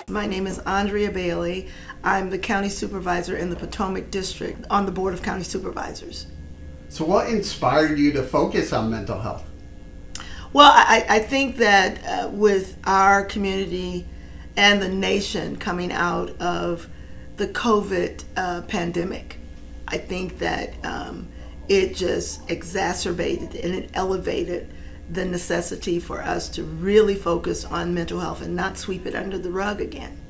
My name is Andrea Bailey. I'm the county supervisor in the Potomac district on the Board of County Supervisors. So what inspired you to focus on mental health? Well, I think that with our community and the nation coming out of the COVID pandemic, I think that it just exacerbated and it elevated the necessity for us to really focus on mental health and not sweep it under the rug again.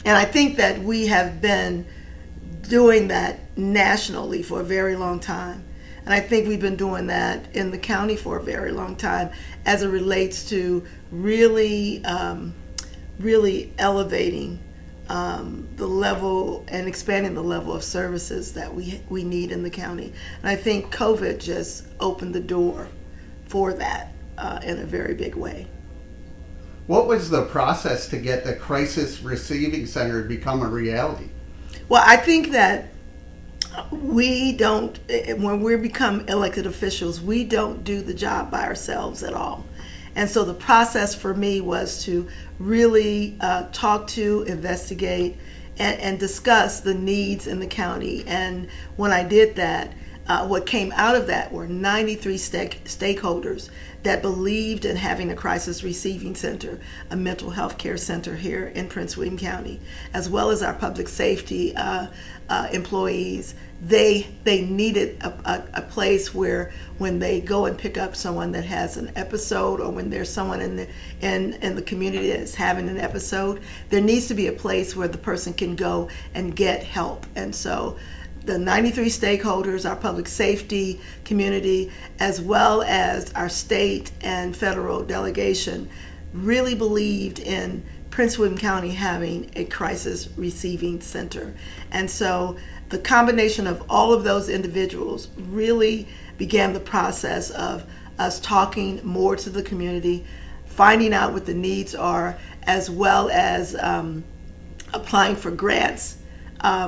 And I think that we have been doing that nationally for a very long time. And I think we've been doing that in the county for a very long time as it relates to really, really elevating the level and expanding the level of services that we need in the county. And I think COVID just opened the door for that in a very big way. What was the process to get the Crisis Receiving Center to become a reality? Well, I think that we don't, when we become elected officials, we don't do the job by ourselves at all. And so the process for me was to really talk to, investigate, and discuss the needs in the county. And when I did that, what came out of that were 93 stakeholders that believed in having a crisis receiving center, a mental health care center here in Prince William County, as well as our public safety employees. They needed a place where when they go and pick up someone that has an episode, or when there's someone in the community that is having an episode, there needs to be a place where the person can go and get help. And so the 93 stakeholders, our public safety community, as well as our state and federal delegation, really believed in Prince William County having a crisis receiving center. And so the combination of all of those individuals really began the process of us talking more to the community, finding out what the needs are, as well as applying for grants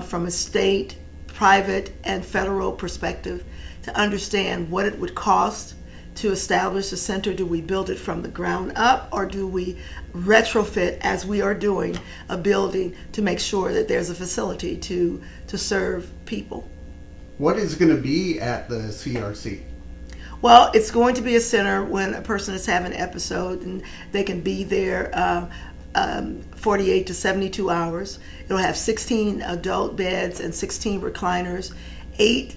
from a state, private, and federal perspective to understand what it would cost to establish a center. Do we build it from the ground up, or do we retrofit, as we are doing, a building to make sure that there's a facility to serve people? What is going to be at the CRC? Well, it's going to be a center when a person is having an episode, and they can be there 48 to 72 hours. It'll have 16 adult beds and 16 recliners, 8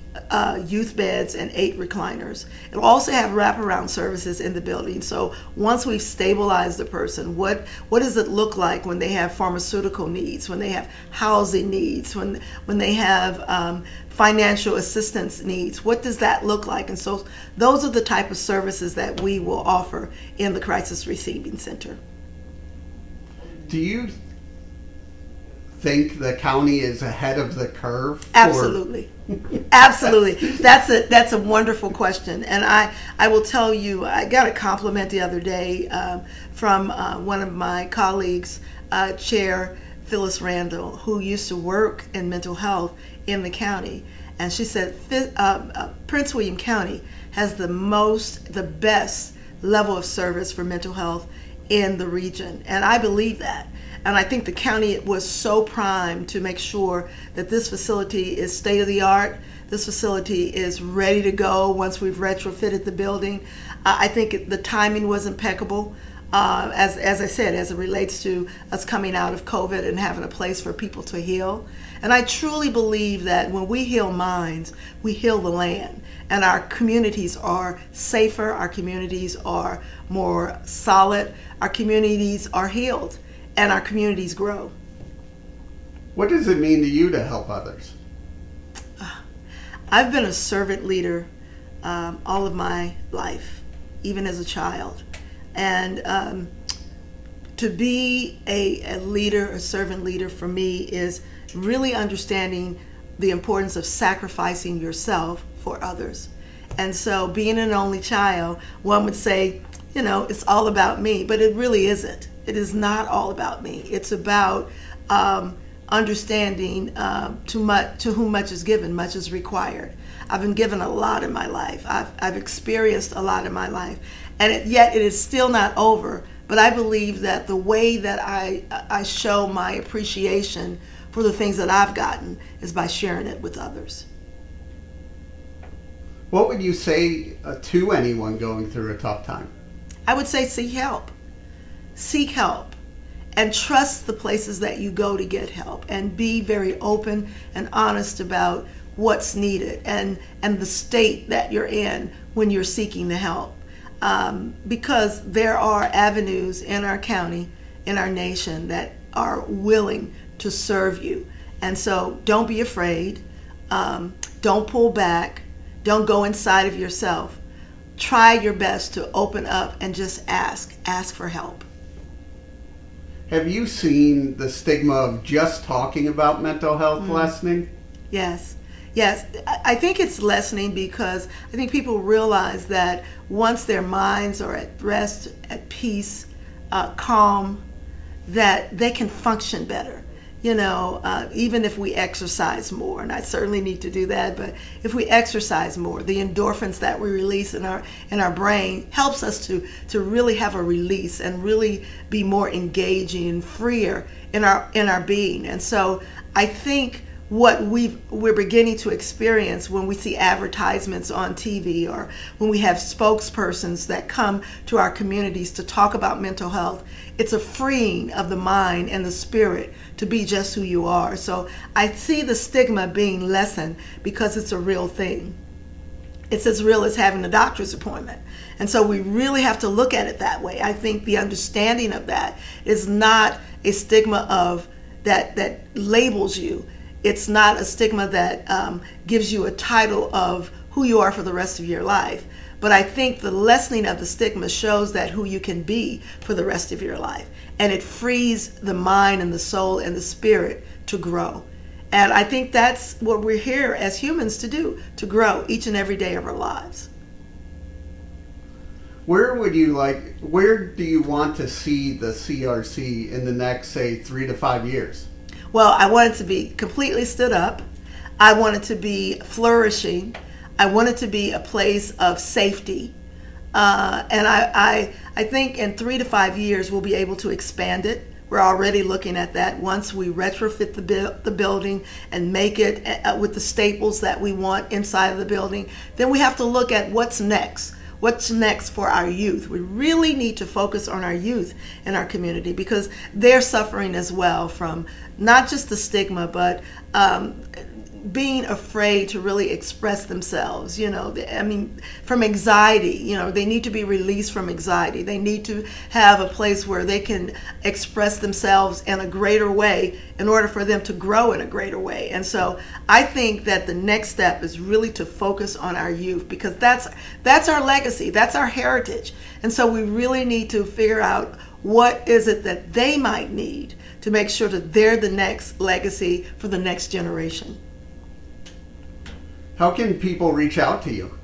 youth beds and 8 recliners. It'll also have wraparound services in the building. So once we've stabilized the person, what does it look like when they have pharmaceutical needs, when they have housing needs, when they have financial assistance needs? What does that look like? And so those are the type of services that we will offer in the Crisis Receiving Center. Do you think the county is ahead of the curve? Absolutely. Absolutely. That's a wonderful question. And I will tell you, I got a compliment the other day from one of my colleagues, Chair Phyllis Randall, who used to work in mental health in the county. And she said Prince William County has the best level of service for mental health in the region. And I believe that. And I think the county was so primed to make sure that this facility is state of the art. This facility is ready to go once we've retrofitted the building. I think the timing was impeccable, as I said, as it relates to us coming out of COVID and having a place for people to heal. And I truly believe that when we heal minds, we heal the land. And our communities are safer, our communities are more solid, our communities are healed, and our communities grow. What does it mean to you to help others? I've been a servant leader all of my life, even as a child. And to be a leader, a servant leader, for me is really understanding the importance of sacrificing yourself for others. And so being an only child, one would say, you know, it's all about me, but it really isn't. It is not all about me. It's about understanding to whom much is given, much is required. I've been given a lot in my life. I've experienced a lot in my life. And yet it is still not over but I believe that the way that I show my appreciation for the things that I've gotten is by sharing it with others. What would you say to anyone going through a tough time? I would say seek help. Seek help and trust the places that you go to get help, and be very open and honest about what's needed and the state that you're in when you're seeking the help. Because there are avenues in our county, in our nation, that are willing to serve you. And so don't be afraid. Don't pull back. Don't go inside of yourself. Try your best to open up and just ask for help. Have you seen the stigma of just talking about mental health lessening? Yes. Yes, I think it's lessening because I think people realize that once their minds are at rest, at peace, calm, that they can function better. You know, even if we exercise more, and I certainly need to do that, but if we exercise more, the endorphins that we release in our brain helps us to really have a release and really be more engaging and freer in our being. And so I think what we're beginning to experience when we see advertisements on TV, or when we have spokespersons that come to our communities to talk about mental health, it's a freeing of the mind and the spirit to be just who you are. So I see the stigma being lessened because it's a real thing. It's as real as having a doctor's appointment. And so we really have to look at it that way. I think the understanding of that is not a stigma of that labels you. It's not a stigma that gives you a title of who you are for the rest of your life. But I think the lessening of the stigma shows that who you can be for the rest of your life. And it frees the mind and the soul and the spirit to grow. And I think that's what we're here as humans to do, to grow each and every day of our lives. Where do you want to see the CRC in the next, say, 3 to 5 years? Well, I want it to be completely stood up. I want it to be flourishing. I want it to be a place of safety. And I think in 3 to 5 years, we'll be able to expand it. We're already looking at that. Once we retrofit the building and make it with the staples that we want inside of the building, then we have to look at what's next. What's next for our youth? We really need to focus on our youth in our community because they're suffering as well from not just the stigma, but being afraid to really express themselves. You know, I mean, from anxiety. You know, they need to be released from anxiety. They need to have a place where they can express themselves in a greater way in order for them to grow in a greater way. And so I think that the next step is really to focus on our youth, because that's our legacy, that's our heritage. And so we really need to figure out what is it that they might need to make sure that they're the next legacy for the next generation. How can people reach out to you?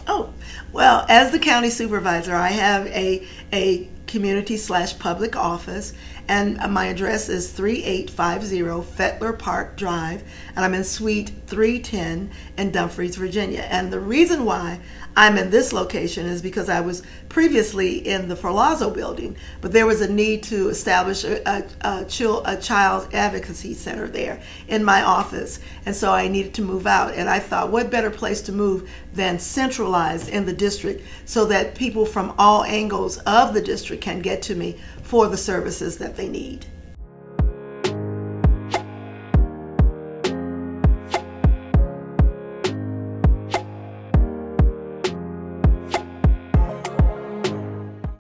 Oh, well, as the county supervisor, I have a community/public office, and my address is 3850 Fettler Park Drive, and I'm in Suite 310 in Dumfries, Virginia. And the reason why I'm in this location is because I was previously in the Ferlazzo building, but there was a need to establish a child advocacy center there in my office, and so I needed to move out. And I thought, what better place to move than centralized in the district, so that people from all angles of the district can get to me for the services that they need.